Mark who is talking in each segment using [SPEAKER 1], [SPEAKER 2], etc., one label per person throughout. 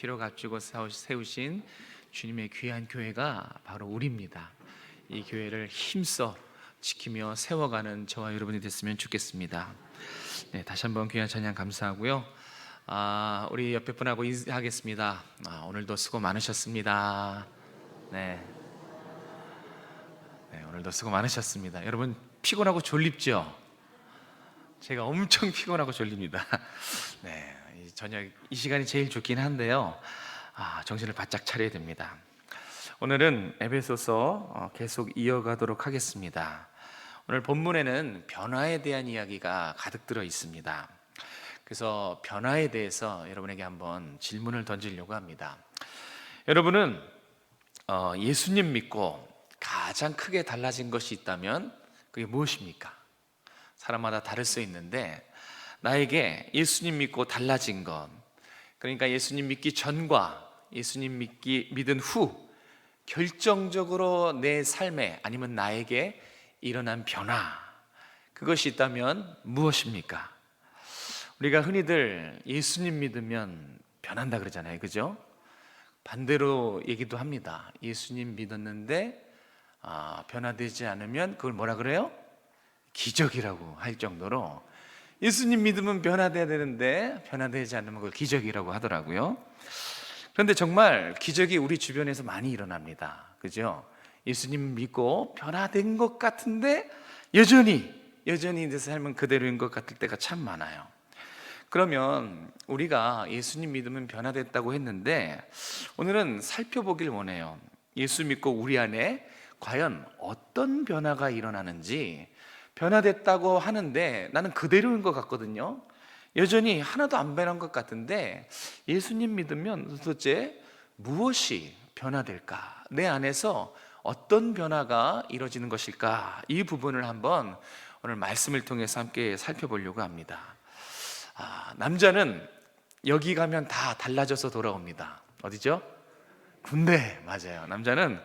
[SPEAKER 1] 피로 값주고 세우신 주님의 귀한 교회가 바로 우리입니다. 이 교회를 힘써 지키며 세워가는 저와 여러분이 됐으면 좋겠습니다. 네, 다시 한번 귀한 찬양 감사하고요. 우리 옆에 분하고 인사하겠습니다. 오늘도 수고 많으셨습니다. 네, 오늘도 수고 많으셨습니다. 여러분 피곤하고 졸립죠? 제가 엄청 피곤하고 졸립니다. 네, 저녁 이 시간이 제일 좋긴 한데요. 정신을 바짝 차려야 됩니다. 오늘은 에베소서 계속 이어가도록 하겠습니다. 오늘 본문에는 변화에 대한 이야기가 가득 들어 있습니다. 그래서 변화에 대해서 여러분에게 한번 질문을 던지려고 합니다. 여러분은 예수님 믿고 가장 크게 달라진 것이 있다면 그게 무엇입니까? 사람마다 다를 수 있는데 나에게 예수님 믿고 달라진 것, 그러니까 예수님 믿기 전과 예수님 믿은 후 결정적으로 내 삶에 아니면 나에게 일어난 변화, 그것이 있다면 무엇입니까? 우리가 흔히들 예수님 믿으면 변한다 그러잖아요, 그죠? 반대로 얘기도 합니다. 예수님 믿었는데 변화되지 않으면 그걸 뭐라 그래요? 기적이라고 할 정도로 예수님 믿으면 변화돼야 되는데 변화되지 않으면 그걸 기적이라고 하더라고요. 그런데 정말 기적이 우리 주변에서 많이 일어납니다, 그죠? 예수님 믿고 변화된 것 같은데 여전히 내 삶은 그대로인 것 같을 때가 참 많아요. 그러면 우리가 예수님 믿으면 변화됐다고 했는데 오늘은 살펴보길 원해요. 예수 믿고 우리 안에 과연 어떤 변화가 일어나는지. 변화됐다고 하는데 나는 그대로인 것 같거든요. 여전히 하나도 안 변한 것 같은데 예수님 믿으면 도대체 무엇이 변화될까? 내 안에서 어떤 변화가 이루어지는 것일까? 이 부분을 한번 오늘 말씀을 통해서 함께 살펴보려고 합니다. 남자는 여기 가면 다 달라져서 돌아옵니다. 어디죠? 군대. 맞아요. 남자는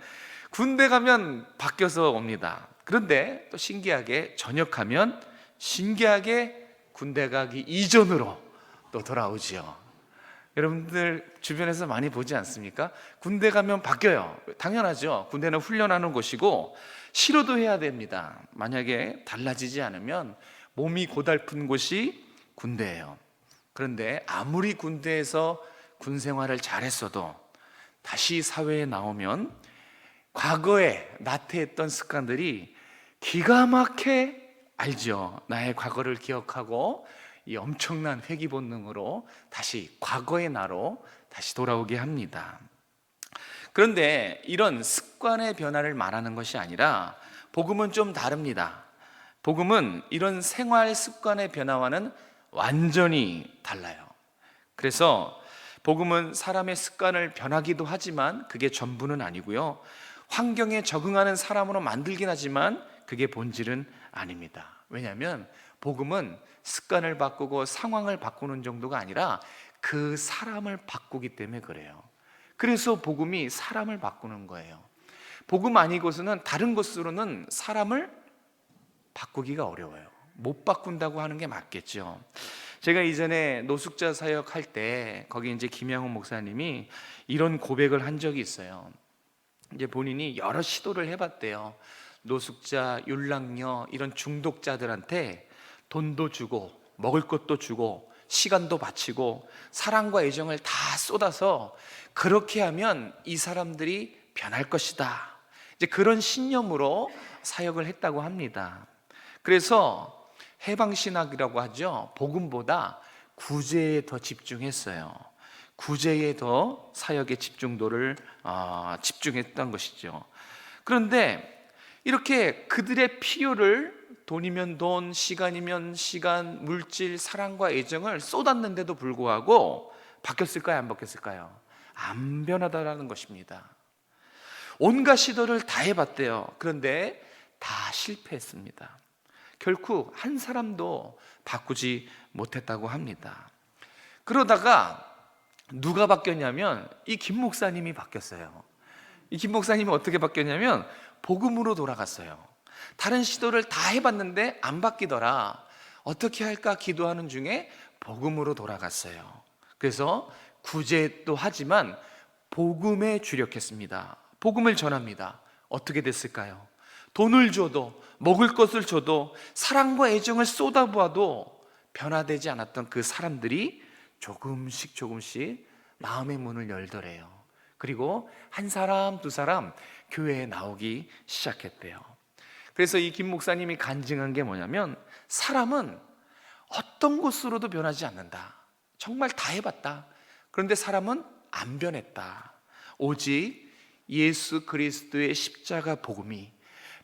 [SPEAKER 1] 군대 가면 바뀌어서 옵니다. 그런데 또 신기하게 전역하면 신기하게 군대 가기 이전으로 또 돌아오지요. 여러분들 주변에서 많이 보지 않습니까? 군대 가면 바뀌어요. 당연하죠. 군대는 훈련하는 곳이고 치료도 해야 됩니다. 만약에 달라지지 않으면 몸이 고달픈 곳이 군대예요. 그런데 아무리 군대에서 군 생활을 잘했어도 다시 사회에 나오면 과거에 나태했던 습관들이 기가 막히게 알죠. 나의 과거를 기억하고 이 엄청난 회귀 본능으로 다시 과거의 나로 다시 돌아오게 합니다. 그런데 이런 습관의 변화를 말하는 것이 아니라 복음은 좀 다릅니다. 복음은 이런 생활 습관의 변화와는 완전히 달라요. 그래서 복음은 사람의 습관을 변하기도 하지만 그게 전부는 아니고요, 환경에 적응하는 사람으로 만들긴 하지만 그게 본질은 아닙니다. 왜냐하면 복음은 습관을 바꾸고 상황을 바꾸는 정도가 아니라 그 사람을 바꾸기 때문에 그래요. 그래서 복음이 사람을 바꾸는 거예요. 복음 아니고서는 다른 것으로는 사람을 바꾸기가 어려워요. 못 바꾼다고 하는 게 맞겠죠. 제가 이전에 노숙자 사역할 때 거기 이제 김양훈 목사님이 이런 고백을 한 적이 있어요. 이제 본인이 여러 시도를 해봤대요. 노숙자, 율랑녀 이런 중독자들한테 돈도 주고 먹을 것도 주고 시간도 바치고 사랑과 애정을 다 쏟아서 그렇게 하면 이 사람들이 변할 것이다, 이제 그런 신념으로 사역을 했다고 합니다. 그래서 해방신학이라고 하죠. 복음보다 구제에 더 집중했어요. 구제에 더 사역의 집중도를 집중했던 것이죠. 그런데 이렇게 그들의 필요를 돈이면 돈, 시간이면 시간, 물질, 사랑과 애정을 쏟았는데도 불구하고 바뀌었을까요? 안 바뀌었을까요? 안 변하다라는 것입니다. 온갖 시도를 다 해봤대요. 그런데 다 실패했습니다. 결국 한 사람도 바꾸지 못했다고 합니다. 그러다가 누가 바뀌었냐면 이 김 목사님이 바뀌었어요. 이 김 목사님이 어떻게 바뀌었냐면 복음으로 돌아갔어요. 다른 시도를 다 해봤는데 안 바뀌더라. 어떻게 할까 기도하는 중에 복음으로 돌아갔어요. 그래서 구제도 하지만 복음에 주력했습니다. 복음을 전합니다. 어떻게 됐을까요? 돈을 줘도, 먹을 것을 줘도, 사랑과 애정을 쏟아부어도 변화되지 않았던 그 사람들이 조금씩 마음의 문을 열더래요. 그리고 한 사람 두 사람 교회에 나오기 시작했대요. 그래서 이 김 목사님이 간증한 게 뭐냐면, 사람은 어떤 곳으로도 변하지 않는다. 정말 다 해봤다. 그런데 사람은 안 변했다. 오직 예수 그리스도의 십자가 복음이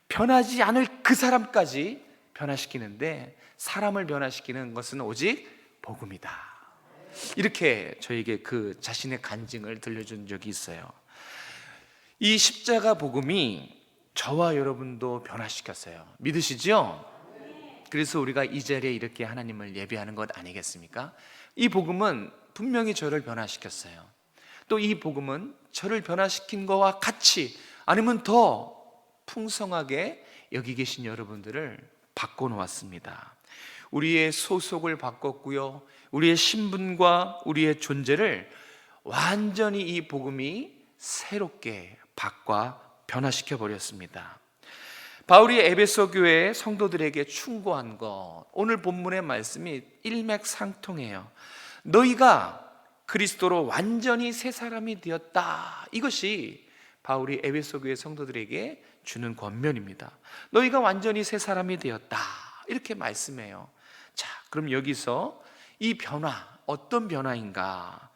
[SPEAKER 1] 변하지 않을 그 사람까지 변화시키는데, 사람을 변화시키는 것은 오직 복음이다. 이렇게 저에게 그 자신의 간증을 들려준 적이 있어요. 이 십자가 복음이 저와 여러분도 변화시켰어요. 믿으시죠? 그래서 우리가 이 자리에 이렇게 하나님을 예배하는 것 아니겠습니까? 이 복음은 분명히 저를 변화시켰어요. 또 이 복음은 저를 변화시킨 것과 같이, 아니면 더 풍성하게 여기 계신 여러분들을 바꿔놓았습니다. 우리의 소속을 바꿨고요, 우리의 신분과 우리의 존재를 완전히 이 복음이 새롭게 바꿔 변화시켜 버렸습니다. 바울이 에베소 교회 성도들에게 충고한 것, 오늘 본문의 말씀이 일맥상통해요. 너희가 그리스도로 완전히 새 사람이 되었다. 이것이 바울이 에베소 교회 성도들에게 주는 권면입니다. 너희가 완전히 새 사람이 되었다. 이렇게 말씀해요. 자, 그럼 여기서 이 변화, 어떤 변화인가?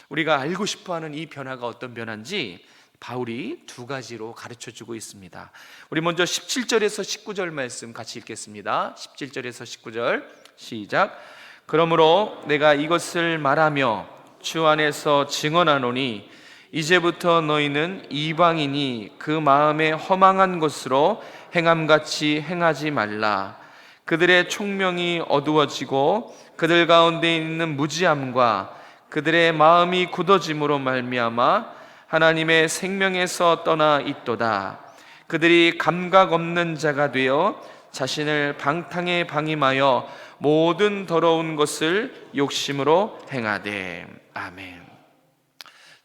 [SPEAKER 1] 우리가 알고 싶어하는 이 변화가 어떤 변화인지 바울이 두 가지로 가르쳐주고 있습니다. 우리 먼저 17절에서 19절 말씀 같이 읽겠습니다. 17절에서 19절 시작. 그러므로 내가 이것을 말하며 주 안에서 증언하노니 이제부터 너희는 이방인이 그 마음에 허망한 것으로 행함같이 행하지 말라. 그들의 총명이 어두워지고 그들 가운데 있는 무지함과 그들의 마음이 굳어짐으로 말미암아 하나님의 생명에서 떠나 있도다. 그들이 감각 없는 자가 되어 자신을 방탕에 방임하여 모든 더러운 것을 욕심으로 행하되. 아멘.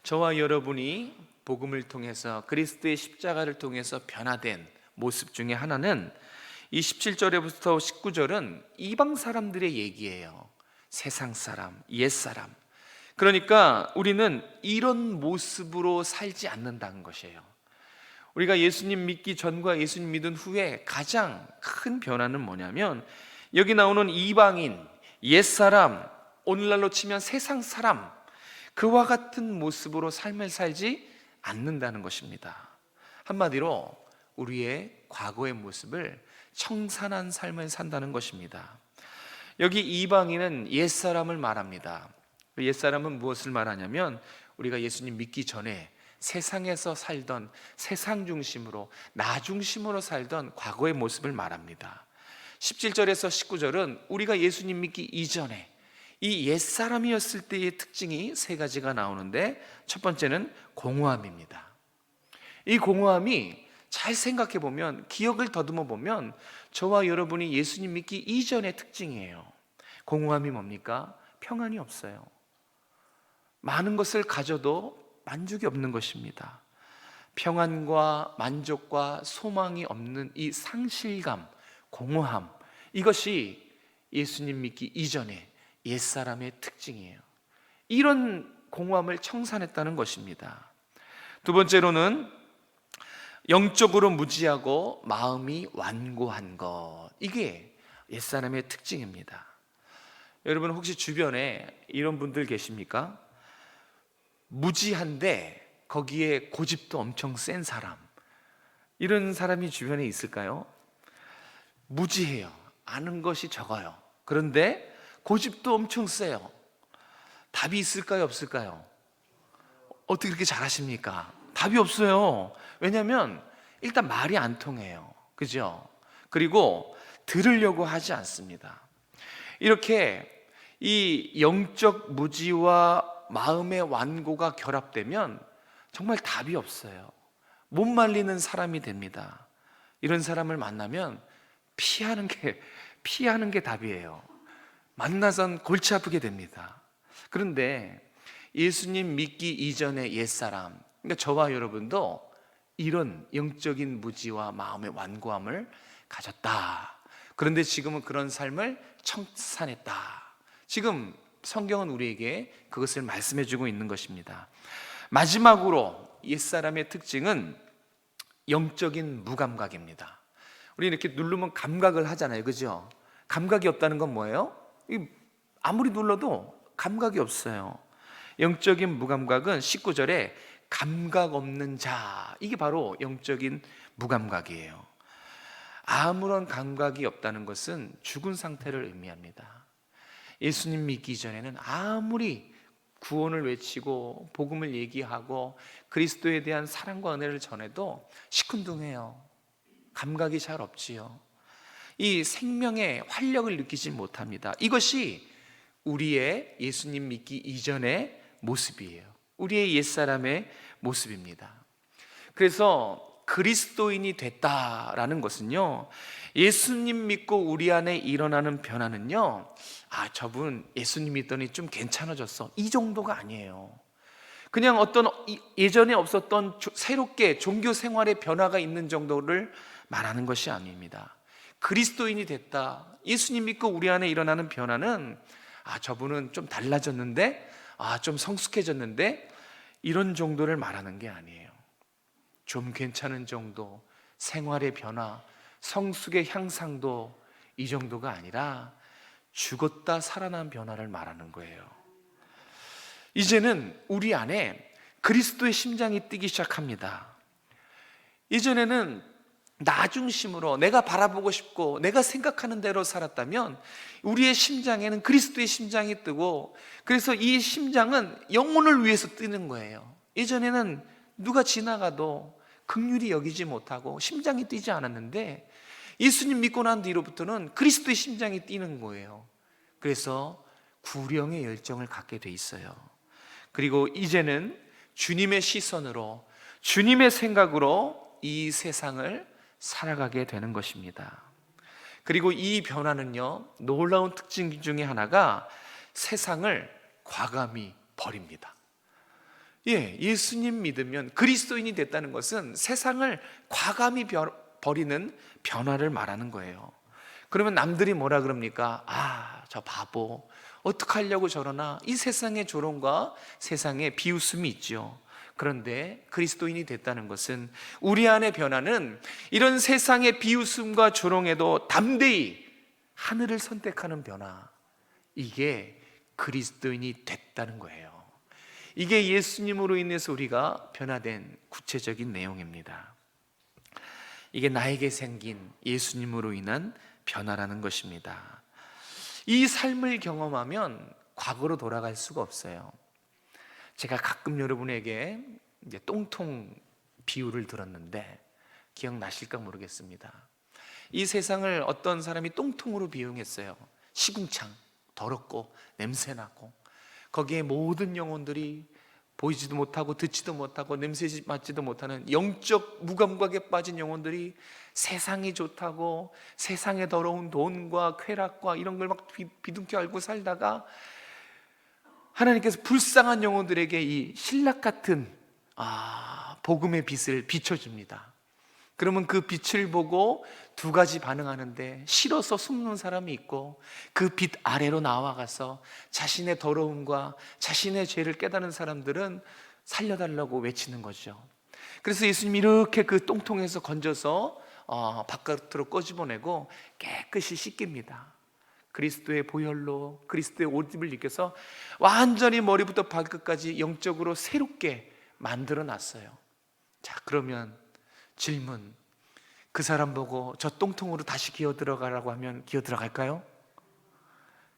[SPEAKER 1] 저와 여러분이 복음을 통해서, 그리스도의 십자가를 통해서 변화된 모습 중에 하나는 이 17절에부터 19절은 이방 사람들의 얘기예요. 세상 사람, 옛 사람. 그러니까 우리는 이런 모습으로 살지 않는다는 것이에요. 우리가 예수님 믿기 전과 예수님 믿은 후에 가장 큰 변화는 뭐냐면, 여기 나오는 이방인, 옛사람, 오늘날로 치면 세상 사람, 그와 같은 모습으로 삶을 살지 않는다는 것입니다. 한마디로 우리의 과거의 모습을 청산한 삶을 산다는 것입니다. 여기 이방인은 옛사람을 말합니다. 옛사람은 무엇을 말하냐면, 우리가 예수님 믿기 전에 세상에서 살던, 세상 중심으로, 나 중심으로 살던 과거의 모습을 말합니다. 17절에서 19절은 우리가 예수님 믿기 이전에 이 옛사람이었을 때의 특징이 세 가지가 나오는데, 첫 번째는 공허함입니다. 이 공허함이 잘 생각해 보면, 기억을 더듬어 보면 저와 여러분이 예수님 믿기 이전의 특징이에요. 공허함이 뭡니까? 평안이 없어요. 많은 것을 가져도 만족이 없는 것입니다. 평안과 만족과 소망이 없는 이 상실감, 공허함, 이것이 예수님 믿기 이전에 옛사람의 특징이에요. 이런 공허함을 청산했다는 것입니다. 두 번째로는 영적으로 무지하고 마음이 완고한 것, 이게 옛사람의 특징입니다. 여러분 혹시 주변에 이런 분들 계십니까? 무지한데 거기에 고집도 엄청 센 사람, 이런 사람이 주변에 있을까요? 무지해요. 아는 것이 적어요. 그런데 고집도 엄청 세요. 답이 있을까요? 없을까요? 어떻게 그렇게 잘하십니까? 답이 없어요. 왜냐하면 일단 말이 안 통해요. 그죠? 그리고 들으려고 하지 않습니다. 이렇게 이 영적 무지와 마음의 완고가 결합되면 정말 답이 없어요. 못 말리는 사람이 됩니다. 이런 사람을 만나면 피하는 게 답이에요. 만나선 골치 아프게 됩니다. 그런데 예수님 믿기 이전의 옛사람, 그러니까 저와 여러분도 이런 영적인 무지와 마음의 완고함을 가졌다. 그런데 지금은 그런 삶을 청산했다. 지금 성경은 우리에게 그것을 말씀해 주고 있는 것입니다. 마지막으로 옛사람의 특징은 영적인 무감각입니다. 우리 이렇게 누르면 감각을 하잖아요, 그죠? 감각이 없다는 건 뭐예요? 아무리 눌러도 감각이 없어요. 영적인 무감각은 19절에 감각 없는 자, 이게 바로 영적인 무감각이에요. 아무런 감각이 없다는 것은 죽은 상태를 의미합니다. 예수님 믿기 전에는 아무리 구원을 외치고 복음을 얘기하고 그리스도에 대한 사랑과 은혜를 전해도 시큰둥해요. 감각이 잘 없지요. 이 생명의 활력을 느끼지 못합니다. 이것이 우리의 예수님 믿기 이전의 모습이에요. 우리의 옛사람의 모습입니다. 그래서 그리스도인이 됐다라는 것은요, 예수님 믿고 우리 안에 일어나는 변화는요, 저분 예수님 믿더니 좀 괜찮아졌어, 이 정도가 아니에요. 그냥 어떤 예전에 없었던 새롭게 종교 생활의 변화가 있는 정도를 말하는 것이 아닙니다. 그리스도인이 됐다, 예수님 믿고 우리 안에 일어나는 변화는 저분은 좀 달라졌는데, 좀 성숙해졌는데, 이런 정도를 말하는 게 아니에요. 좀 괜찮은 정도, 생활의 변화, 성숙의 향상도 이 정도가 아니라 죽었다 살아난 변화를 말하는 거예요. 이제는 우리 안에 그리스도의 심장이 뛰기 시작합니다. 이전에는 나 중심으로 내가 바라보고 싶고 내가 생각하는 대로 살았다면 우리의 심장에는 그리스도의 심장이 뜨고, 그래서 이 심장은 영혼을 위해서 뛰는 거예요. 예전에는 누가 지나가도 긍휼히 여기지 못하고 심장이 뛰지 않았는데, 예수님 믿고 난 뒤로부터는 그리스도의 심장이 뛰는 거예요. 그래서 구령의 열정을 갖게 돼 있어요. 그리고 이제는 주님의 시선으로, 주님의 생각으로 이 세상을 살아가게 되는 것입니다. 그리고 이 변화는요, 놀라운 특징 중에 하나가 세상을 과감히 버립니다. 예수님 믿으면, 그리스도인이 됐다는 것은 세상을 과감히 버리는 변화를 말하는 거예요. 그러면 남들이 뭐라 그럽니까? 저 바보, 어떡하려고 저러나, 이 세상의 조롱과 세상의 비웃음이 있죠. 그런데 그리스도인이 됐다는 것은 우리 안의 변화는 이런 세상의 비웃음과 조롱에도 담대히 하늘을 선택하는 변화, 이게 그리스도인이 됐다는 거예요. 이게 예수님으로 인해서 우리가 변화된 구체적인 내용입니다. 이게 나에게 생긴 예수님으로 인한 변화라는 것입니다. 이 삶을 경험하면 과거로 돌아갈 수가 없어요. 제가 가끔 여러분에게 이제 똥통 비유를 들었는데 기억나실까 모르겠습니다. 이 세상을 어떤 사람이 똥통으로 비유했어요. 시궁창, 더럽고 냄새나고, 거기에 모든 영혼들이 보이지도 못하고 듣지도 못하고 냄새 맡지도 못하는 영적 무감각에 빠진 영혼들이 세상이 좋다고 세상의 더러운 돈과 쾌락과 이런 걸 막 비둥켜 알고 살다가 하나님께서 불쌍한 영혼들에게 이 신락 같은 복음의 빛을 비춰줍니다. 그러면 그 빛을 보고 두 가지 반응하는데, 싫어서 숨는 사람이 있고 그 빛 아래로 나와가서 자신의 더러움과 자신의 죄를 깨닫는 사람들은 살려달라고 외치는 거죠. 그래서 예수님이 이렇게 그 똥통에서 건져서 바깥으로 꺼집어내고 깨끗이 씻깁니다. 그리스도의 보혈로 그리스도의 옷입을 입혀서 완전히 머리부터 발끝까지 영적으로 새롭게 만들어 놨어요. 자, 그러면 질문, 그 사람 보고 저 똥통으로 다시 기어 들어가라고 하면 기어 들어갈까요?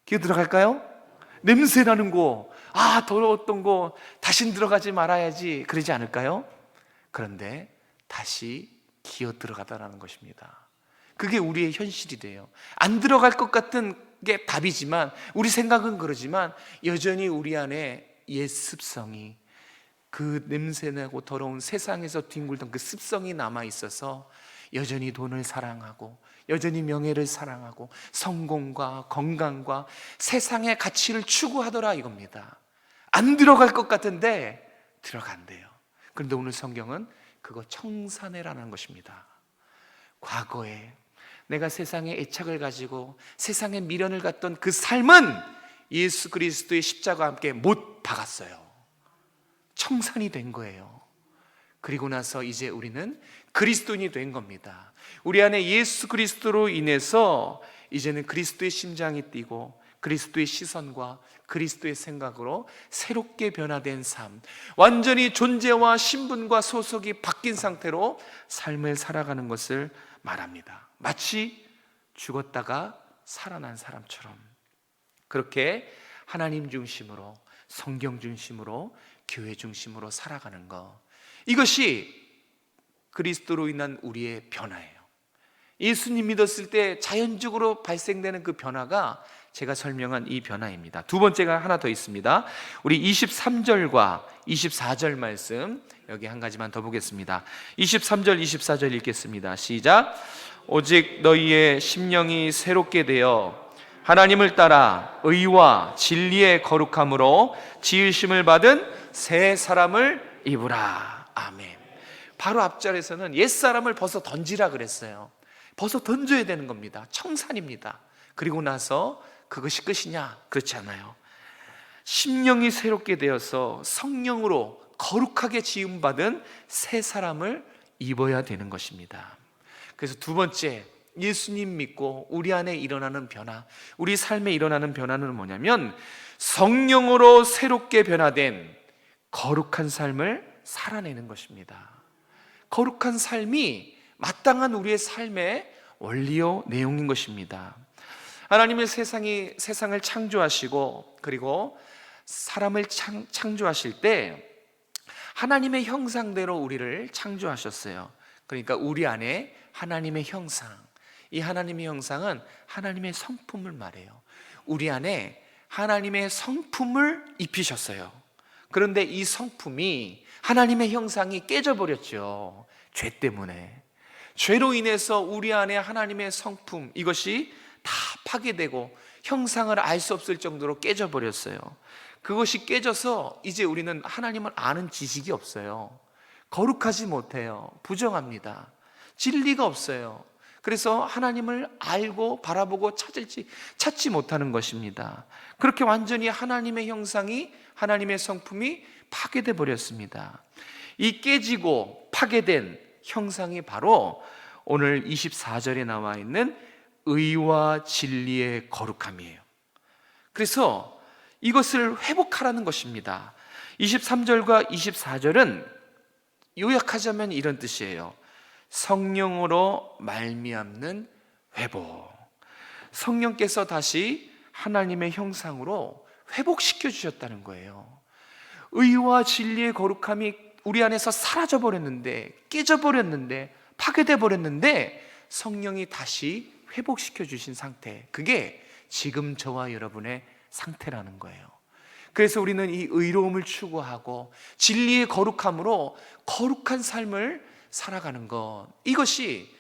[SPEAKER 1] 기어 들어갈까요? 냄새 나는 곳, 더러웠던 곳 다신 들어가지 말아야지, 그러지 않을까요? 그런데 다시 기어 들어가다라는 것입니다. 그게 우리의 현실이 돼요. 안 들어갈 것 같은 게 답이지만, 우리 생각은 그러지만 여전히 우리 안에 옛 습성이, 그 냄새나고 더러운 세상에서 뒹굴던 그 습성이 남아있어서 여전히 돈을 사랑하고 여전히 명예를 사랑하고 성공과 건강과 세상의 가치를 추구하더라, 이겁니다. 안 들어갈 것 같은데 들어간대요. 그런데 오늘 성경은 그거 청산해라는 것입니다. 과거에 내가 세상에 애착을 가지고 세상에 미련을 갖던 그 삶은 예수 그리스도의 십자가와 함께 못 박았어요. 청산이 된 거예요. 그리고 나서 이제 우리는 그리스도인이 된 겁니다. 우리 안에 예수 그리스도로 인해서 이제는 그리스도의 심장이 뛰고 그리스도의 시선과 그리스도의 생각으로 새롭게 변화된 삶, 완전히 존재와 신분과 소속이 바뀐 상태로 삶을 살아가는 것을 말합니다. 마치 죽었다가 살아난 사람처럼 그렇게 하나님 중심으로, 성경 중심으로, 교회 중심으로 살아가는 것, 이것이 그리스도로 인한 우리의 변화예요. 예수님 믿었을 때 자연적으로 발생되는 그 변화가 제가 설명한 이 변화입니다. 두 번째가 하나 더 있습니다. 우리 23절과 24절 말씀 여기 한 가지만 더 보겠습니다. 23절 24절 읽겠습니다. 시작. 오직 너희의 심령이 새롭게 되어 하나님을 따라 의와 진리의 거룩함으로 지으심을 받은 새 사람을 입으라. 아멘. 바로 앞절에서는 옛사람을 벗어 던지라 그랬어요. 벗어 던져야 되는 겁니다. 청산입니다. 그리고 나서 그것이 끝이냐? 그렇지 않아요. 심령이 새롭게 되어서 성령으로 거룩하게 지음받은 새 사람을 입어야 되는 것입니다. 그래서 두 번째, 예수님 믿고 우리 안에 일어나는 변화, 우리 삶에 일어나는 변화는 뭐냐면 성령으로 새롭게 변화된 거룩한 삶을 살아내는 것입니다. 거룩한 삶이 마땅한 우리의 삶의 원리요 내용인 것입니다. 하나님의 세상을 창조하시고 그리고 사람을 창조하실 때 하나님의 형상대로 우리를 창조하셨어요. 그러니까 우리 안에 하나님의 형상, 이 하나님의 형상은 하나님의 성품을 말해요. 우리 안에 하나님의 성품을 입히셨어요. 그런데 이 성품이, 하나님의 형상이 깨져버렸죠. 죄 때문에. 죄로 인해서 우리 안에 하나님의 성품, 이것이 다 파괴되고 형상을 알 수 없을 정도로 깨져버렸어요. 그것이 깨져서 이제 우리는 하나님을 아는 지식이 없어요. 거룩하지 못해요. 부정합니다. 진리가 없어요. 그래서 하나님을 알고 바라보고 찾지 못하는 것입니다. 그렇게 완전히 하나님의 형상이, 하나님의 성품이 파괴돼 버렸습니다. 이 깨지고 파괴된 형상이 바로 오늘 24절에 나와 있는 의와 진리의 거룩함이에요. 그래서 이것을 회복하라는 것입니다. 23절과 24절은 요약하자면 이런 뜻이에요. 성령으로 말미암는 회복. 성령께서 다시 하나님의 형상으로 회복시켜 주셨다는 거예요. 의와 진리의 거룩함이 우리 안에서 사라져 버렸는데, 깨져 버렸는데, 파괴돼 버렸는데 성령이 다시 회복시켜 주신 상태, 그게 지금 저와 여러분의 상태라는 거예요. 그래서 우리는 이 의로움을 추구하고 진리의 거룩함으로 거룩한 삶을 살아가는 것, 이것이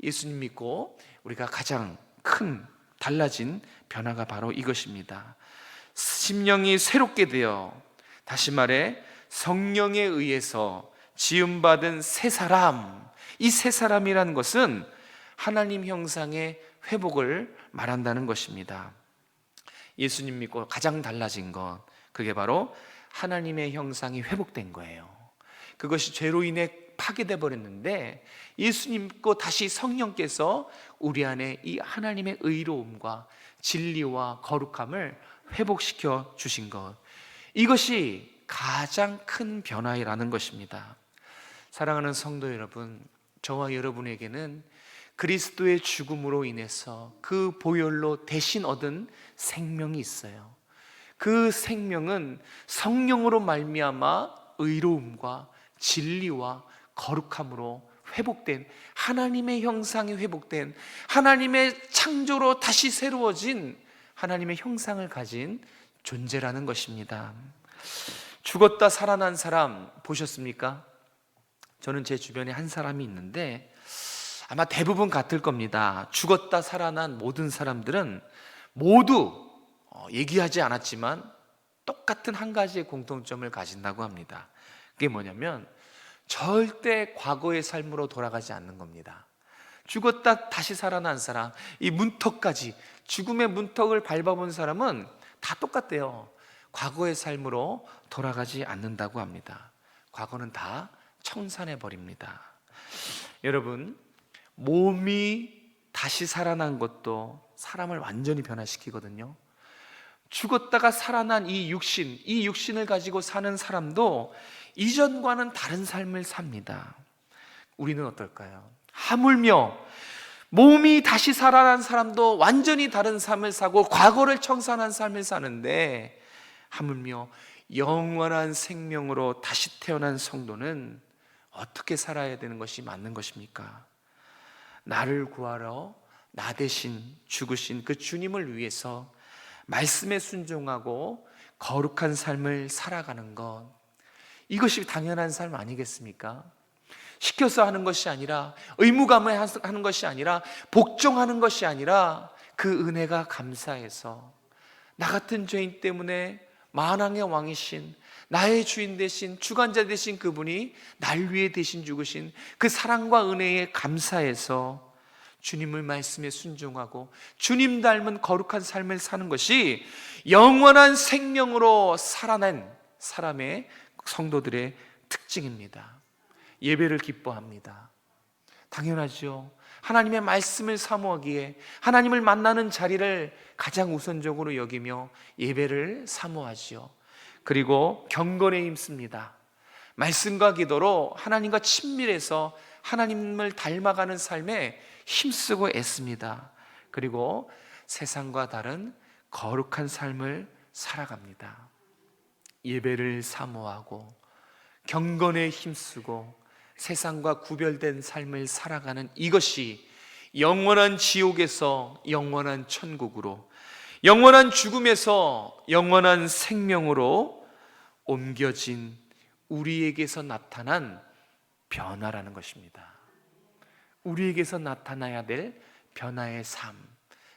[SPEAKER 1] 예수님 믿고 우리가 가장 큰 달라진 변화가 바로 이것입니다. 심령이 새롭게 되어, 다시 말해 성령에 의해서 지음받은 새 사람, 이 새 사람이라는 것은 하나님 형상의 회복을 말한다는 것입니다. 예수님 믿고 가장 달라진 것, 그게 바로 하나님의 형상이 회복된 거예요. 그것이 죄로 인해 파괴돼 버렸는데 예수님 믿고 다시 성령께서 우리 안에 이 하나님의 의로움과 진리와 거룩함을 회복시켜 주신 것, 이것이 가장 큰 변화라는 것입니다. 사랑하는 성도 여러분, 저와 여러분에게는 그리스도의 죽음으로 인해서 그 보혈로 대신 얻은 생명이 있어요. 그 생명은 성령으로 말미암아 의로움과 진리와 거룩함으로 회복된, 하나님의 형상이 회복된, 하나님의 창조로 다시 새로워진 하나님의 형상을 가진 존재라는 것입니다. 죽었다 살아난 사람 보셨습니까? 저는 제 주변에 한 사람이 있는데 아마 대부분 같을 겁니다. 죽었다 살아난 모든 사람들은 모두 얘기하지 않았지만 똑같은 한 가지의 공통점을 가진다고 합니다. 그게 뭐냐면 절대 과거의 삶으로 돌아가지 않는 겁니다. 죽었다 다시 살아난 사람, 이 문턱까지, 죽음의 문턱을 밟아본 사람은 다 똑같대요. 과거의 삶으로 돌아가지 않는다고 합니다. 과거는 다 청산해 버립니다. 여러분, 몸이 다시 살아난 것도 사람을 완전히 변화시키거든요. 죽었다가 살아난 이 육신을 가지고 사는 사람도 이전과는 다른 삶을 삽니다. 우리는 어떨까요? 하물며 몸이 다시 살아난 사람도 완전히 다른 삶을 사고 과거를 청산한 삶을 사는데, 하물며 영원한 생명으로 다시 태어난 성도는 어떻게 살아야 되는 것이 맞는 것입니까? 나를 구하러 나 대신 죽으신 그 주님을 위해서 말씀에 순종하고 거룩한 삶을 살아가는 것, 이것이 당연한 삶 아니겠습니까? 시켜서 하는 것이 아니라, 의무감에 하는 것이 아니라, 복종하는 것이 아니라 그 은혜가 감사해서 나 같은 죄인 때문에 만왕의 왕이신 나의 주인 되신 주관자 되신 그분이 날 위해 대신 죽으신 그 사랑과 은혜에 감사해서 주님의 말씀에 순종하고 주님 닮은 거룩한 삶을 사는 것이 영원한 생명으로 살아낸 사람의, 성도들의 특징입니다. 예배를 기뻐합니다. 당연하죠. 하나님의 말씀을 사모하기에 하나님을 만나는 자리를 가장 우선적으로 여기며 예배를 사모하지요. 그리고 경건에 힘씁니다. 말씀과 기도로 하나님과 친밀해서 하나님을 닮아가는 삶에 힘쓰고 애씁니다. 그리고 세상과 다른 거룩한 삶을 살아갑니다. 예배를 사모하고 경건에 힘쓰고 세상과 구별된 삶을 살아가는 이것이 영원한 지옥에서 영원한 천국으로, 영원한 죽음에서 영원한 생명으로 옮겨진 우리에게서 나타난 변화라는 것입니다. 우리에게서 나타나야 될 변화의 삶,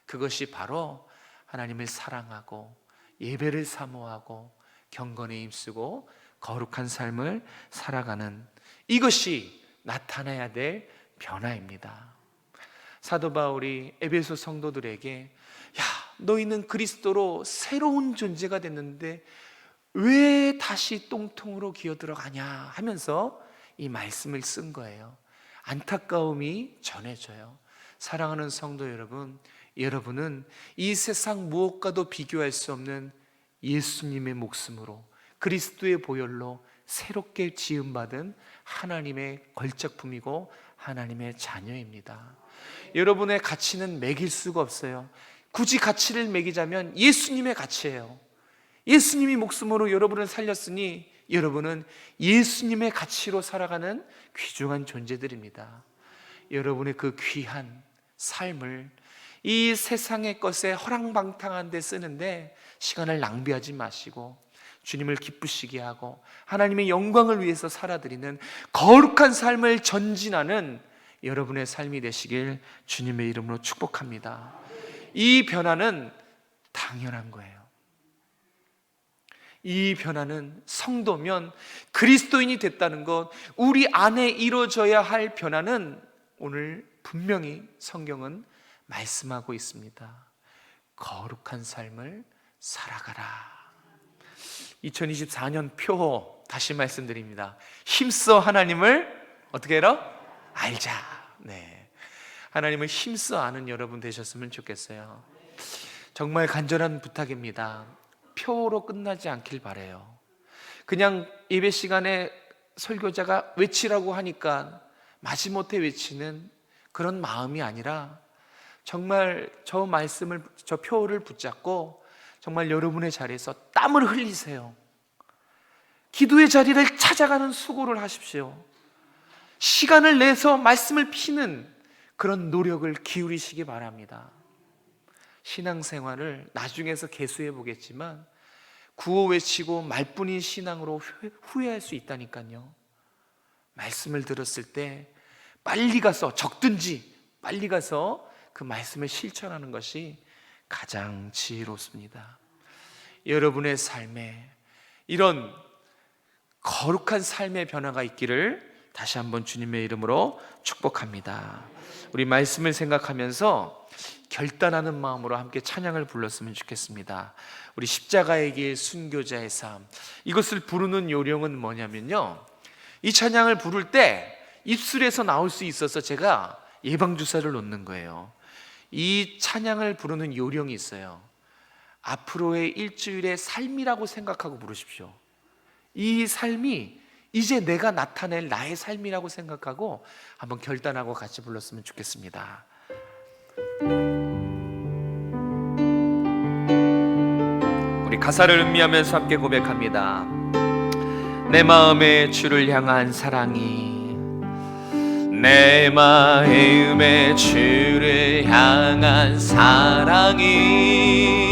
[SPEAKER 1] 그것이 바로 하나님을 사랑하고 예배를 사모하고 경건에 힘쓰고 거룩한 삶을 살아가는, 이것이 나타나야 될 변화입니다. 사도 바울이 에베소 성도들에게, 야, 너희는 그리스도로 새로운 존재가 됐는데 왜 다시 똥통으로 기어들어가냐 하면서 이 말씀을 쓴 거예요. 안타까움이 전해져요. 사랑하는 성도 여러분, 여러분은 이 세상 무엇과도 비교할 수 없는 예수님의 목숨으로, 그리스도의 보혈로 새롭게 지음받은 하나님의 걸작품이고 하나님의 자녀입니다. 여러분의 가치는 매길 수가 없어요. 굳이 가치를 매기자면 예수님의 가치예요. 예수님이 목숨으로 여러분을 살렸으니 여러분은 예수님의 가치로 살아가는 귀중한 존재들입니다. 여러분의 그 귀한 삶을 이 세상의 것에 허랑방탕한 데 쓰는데 시간을 낭비하지 마시고 주님을 기쁘시게 하고 하나님의 영광을 위해서 살아드리는 거룩한 삶을 전진하는 여러분의 삶이 되시길 주님의 이름으로 축복합니다. 이 변화는 당연한 거예요. 이 변화는 성도면, 그리스도인이 됐다는 것, 우리 안에 이루어져야 할 변화는 오늘 분명히 성경은 말씀하고 있습니다. 거룩한 삶을 살아가라. 2024년 표 다시 말씀드립니다. 힘써 하나님을 어떻게 해라? 알자. 네, 하나님을 힘써 아는 여러분 되셨으면 좋겠어요. 정말 간절한 부탁입니다. 표로 끝나지 않길 바라요. 그냥 예배 시간에 설교자가 외치라고 하니까 마지못해 외치는 그런 마음이 아니라 정말 저 말씀을, 저 표를 붙잡고 정말 여러분의 자리에서 땀을 흘리세요. 기도의 자리를 찾아가는 수고를 하십시오. 시간을 내서 말씀을 피는 그런 노력을 기울이시기 바랍니다. 신앙생활을 나중에서 개수해 보겠지만 구호 외치고 말뿐인 신앙으로 후회할 수 있다니까요. 말씀을 들었을 때 빨리 가서, 적든지 빨리 가서 그 말씀을 실천하는 것이 가장 지혜롭습니다. 여러분의 삶에 이런 거룩한 삶의 변화가 있기를 다시 한번 주님의 이름으로 축복합니다. 우리 말씀을 생각하면서 결단하는 마음으로 함께 찬양을 불렀으면 좋겠습니다. 우리 십자가의 길 순교자의 삶, 이것을 부르는 요령은 뭐냐면요, 이 찬양을 부를 때 입술에서 나올 수 있어서 제가 예방주사를 놓는 거예요. 이 찬양을 부르는 요령이 있어요. 앞으로의 일주일의 삶이라고 생각하고 부르십시오. 이 삶이 이제 내가 나타낼 나의 삶이라고 생각하고 한번 결단하고 같이 불렀으면 좋겠습니다. 우리 가사를 음미하면서 함께 고백합니다. 내 마음에 주를 향한 사랑이, 내 마음에 주를 향한 사랑이,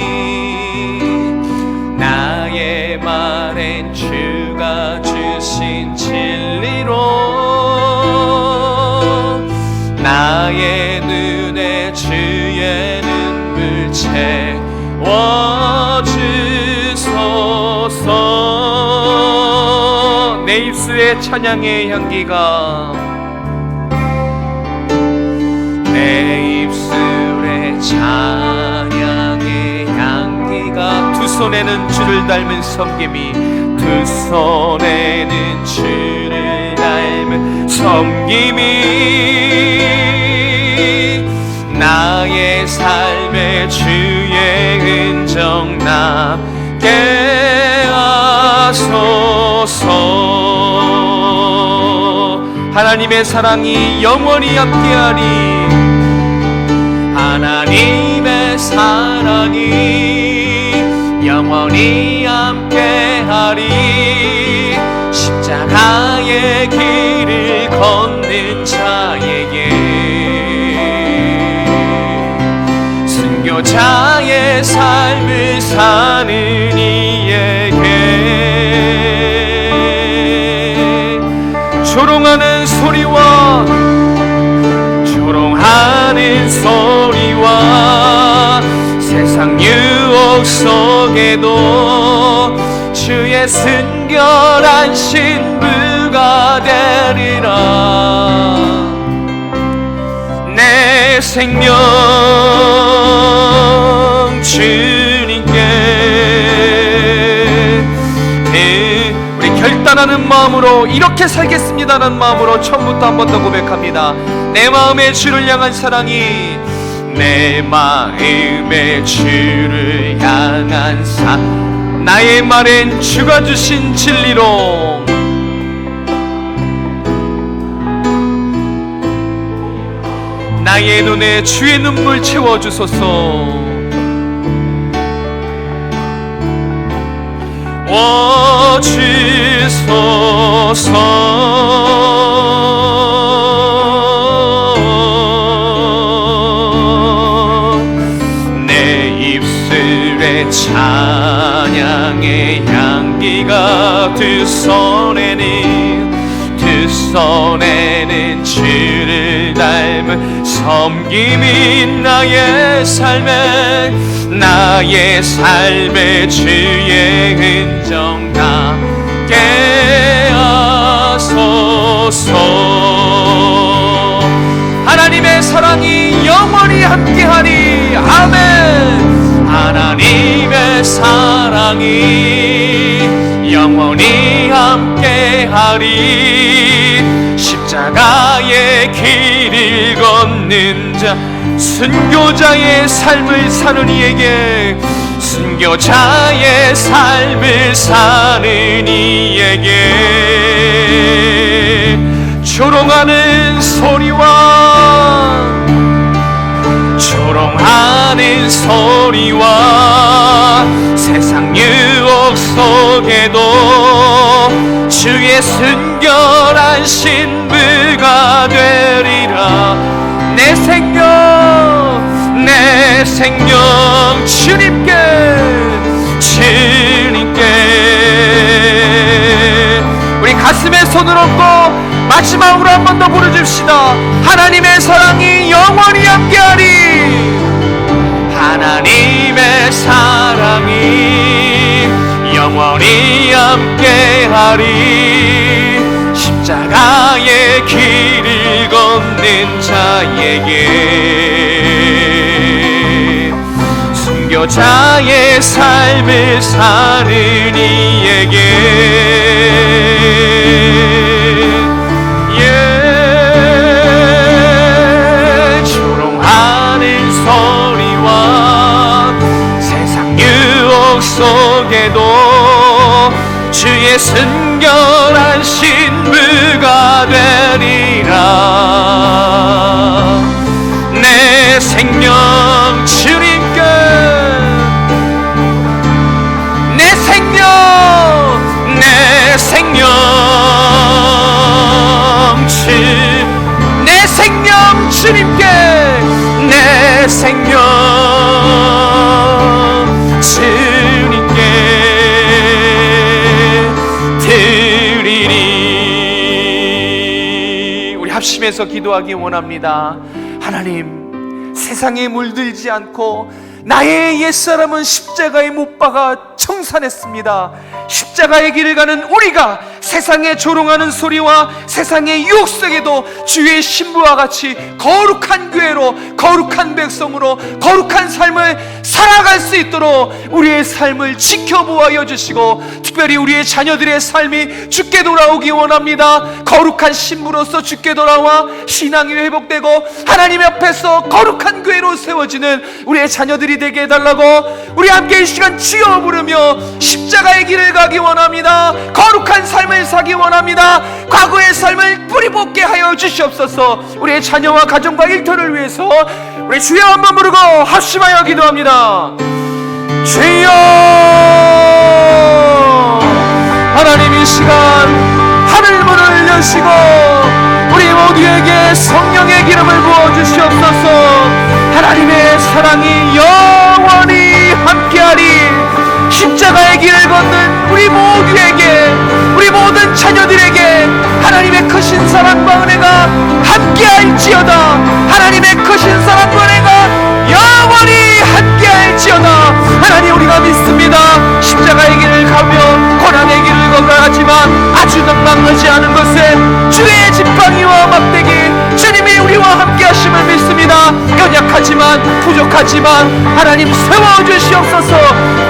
[SPEAKER 1] 나의 말엔 주가 주신 진리로, 나의 눈에 주의 눈물 채워주소서. 내 입술에 찬양의 향기가, 내 입술에 찬양의 향기가, 두 손에는 주를 닮은 섬김이, 두 손에는 주를 닮은 섬김이, 나의 삶에 주의 흔적 남게 하소서. 하나님의 사랑이 영원히 함께하리, 하나님의 사랑이 영원히 함께하리. 십자가의 길을 걷는 자에게, 순교자의 삶을 사는 이에게, 조롱하는 소리와 조롱하는 소리와 세상 유혹 속에도 주의 순결한 신부가 되리라. 내 생명 주님께, 우리 결단하는 마음으로 이렇게 살겠습니다라는 마음으로 처음부터 한 번 더 고백합니다. 내 마음에 주를 향한 사랑이, 내 마음에 주를 향한 나의 말엔 주가 주신 진리로, 나의 눈에 주의 눈물 채워주소서. 주소서. 내 입술에 찬양의 향기가, 두 손에는 주를 닮은 섬김이, 나의 삶에 주의 흔적 남게 하소서. 하나님의 사랑이 영원히 함께하리. 아멘. 하나님의 사랑이 영원히 함께하리. 십자가의 길을 걷는 자, 순교자의 삶을 사는 이에게, 순교자의 삶을 사는 이에게, 조롱하는 소리와 조롱하는 소리와 세상 유혹 속에도 주의 순결한 신부가 되리라. 내 생명 주님께 우리 가슴에 손을 얹고 마지막으로 한 번 더 부르줍시다. 하나님의 사랑이 영원히 함께하리. 하나님의 사랑이 영원히 함께하리. 십자가의 길을 걷는 자에게, 순교자의 삶을 사는 이에게, 조롱하는 소리와 세상 유혹 속에도 주의 순결한 신부가 되리라. 내 생명 주님께, 내 생명 주님께, 내 생명 주님께 드리리. 우리 합심해서 기도하기 원합니다. 하나님, 세상에 물들지 않고 나의 옛사람은 십자가에 못 박아 청산했습니다. 십자가의 길을 가는 우리가 세상에 조롱하는 소리와 세상의 유혹 속에도 주의 신부와 같이 거룩한 교회로, 거룩한 백성으로 거룩한 삶을 살아갈 수 있도록 우리의 삶을 지켜보아 주시고, 특별히 우리의 자녀들의 삶이 주께 돌아오기 원합니다. 거룩한 신부로서 주께 돌아와 신앙이 회복되고 하나님 앞에서 거룩한 교회로 세워지는 우리의 자녀들이 되게 해달라고 우리 함께 이 시간 주여 부르며 십자가의 길을 가기 원합니다. 거룩한 삶을 살기 원합니다. 과거의 삶을 뿌리 뽑게 하여 주시옵소서. 우리의 자녀와 가정과 일터를 위해서 우리 주여 한번 부르고 합심하여 기도합니다. 주여, 하나님 이 시간 하늘문을 여시고 우리 모두에게 성령의 기름을 부어주시옵소서. 하나님의 사랑이 영원히 함께하리. 십자가의 길을 걷는 우리 모두에게, 우리 모든 자녀들에게 하나님의 크신 사랑과 은혜가 함께할지어다. 하나님의 크신 사랑과 은혜가 영원히 함께할지어다. 하나님, 우리가 믿습니다. 십자가의 길을 가며 고난의 길을 걸어가지만 아주 넉넉하지 않은 것에 주의 지팡이와 막대기, 주님이 우리와 함께 하심을 믿습니다. 연약하지만 부족하지만 하나님 세워주시옵소서.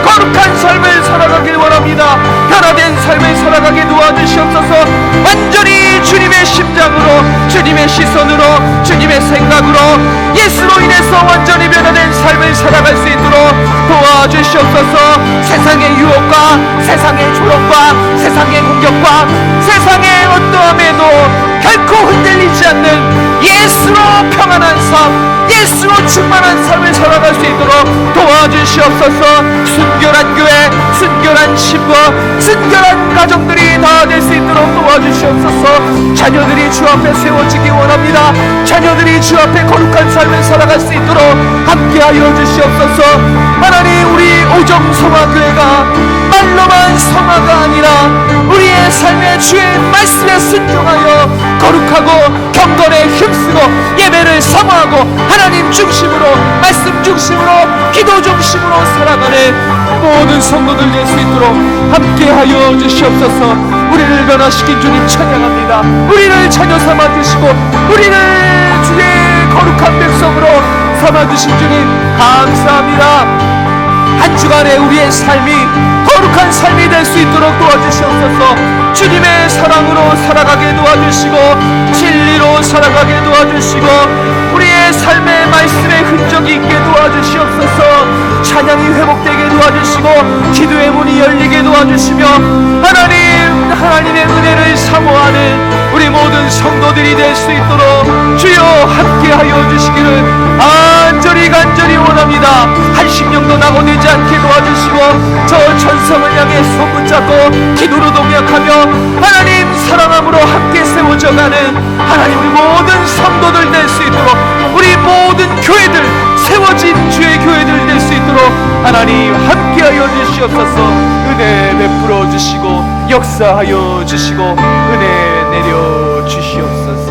[SPEAKER 1] 거룩한 삶을 살아가길 원합니다. 변화된 삶을 살아가게 도와주시옵소서. 완전히 주님의 심장으로, 주님의 시선으로, 주님의 생각으로 예수로 인해서 완전히 변화된 삶을 살아갈 수 있도록 도와주시옵소서. 세상의 유혹과 세상의 조롱과 세상의 공격과 세상의 어떠함에도 결코 흔들리지 않는 예수로 평안한 삶, 예수로 충만한 삶을 살아갈 수 있도록 도와주시옵소서. 순결한 교회, 순결한 신부, 순결한 가정들이 다 될 수 있도록 도와주시옵소서. 자녀들이 주 앞에 세워지기 원합니다. 자녀들이 주 앞에 거룩한 삶을 살아갈 수 있도록 함께하여 주시옵소서. 하나님, 우리 오정성화교회가 말로만 성화가 아니라 우리의 삶의 주의 말씀에 순종하여 거룩하고 경건에 힘쓰고 예배를 사모하고 하나님 중심으로, 말씀 중심으로, 기도 중심으로 살아가는 모든 성도들 될 수 있도록 함께하여 주시옵소서. 우리를 변화시킨 주님 찬양합니다. 우리를 자녀 삼아 주시고 우리를 주의 거룩한 백성으로 삼아 주신 주님 감사합니다. 한 주간에 우리의 삶이 거룩한 삶이 될 수 있도록 도와주시옵소서. 주님의 사랑으로 살아가게 도와주시고 진리로 살아가게 도와주시고 우리의 삶의 말씀의 흔적이 있게 도와주시옵소서. 찬양이 회복되게 도와주시고 기도의 문이 열리게 도와주시며 하나님의 은혜를 사모하는 우리 모든 성도들이 될 수 있도록 주여 함께하여 주시기를 간절히 원합니다. 한 심령도 낙오되지 않게 도와주시고 저 전성을 향해 손 붙잡고 기도로 동역하며 하나님 사랑함으로 함께 세워져가는 하나님 우리 모든 성도들 될 수 있도록, 우리 모든 교회들, 세워진 주의 교회들 될 수 있도록 하나님 함께하여 주시옵소서. 은혜 베풀어 주시고 역사하여 주시고 은혜 내려 주시옵소서.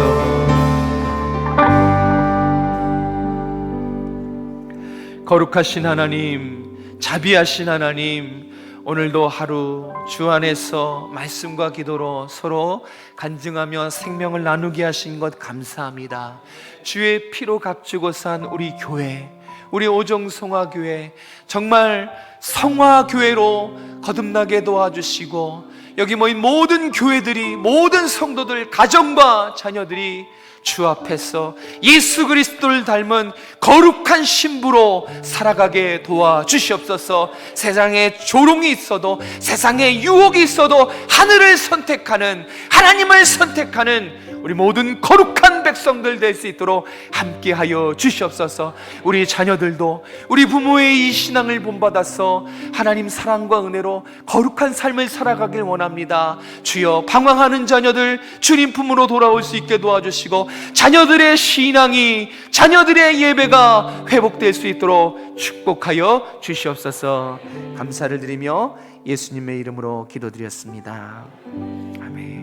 [SPEAKER 1] 거룩하신 하나님, 자비하신 하나님, 오늘도 하루 주 안에서 말씀과 기도로 서로 간증하며 생명을 나누게 하신 것 감사합니다. 주의 피로 값주고 산 우리 교회, 우리 오정성화교회 정말 성화교회로 거듭나게 도와주시고, 여기 모인 모든 교회들이, 모든 성도들, 가정과 자녀들이 주 앞에서 예수 그리스도를 닮은 거룩한 신부로 살아가게 도와주시옵소서. 세상에 조롱이 있어도, 세상에 유혹이 있어도 하늘을 선택하는, 하나님을 선택하는 우리 모든 거룩한 백성들 될 수 있도록 함께하여 주시옵소서. 우리 자녀들도 우리 부모의 이 신앙을 본받아서 하나님 사랑과 은혜로 거룩한 삶을 살아가길 원합니다. 주여, 방황하는 자녀들 주님 품으로 돌아올 수 있게 도와주시고, 자녀들의 신앙이, 자녀들의 예배가 회복될 수 있도록 축복하여 주시옵소서. 감사를 드리며 예수님의 이름으로 기도드렸습니다. 아멘.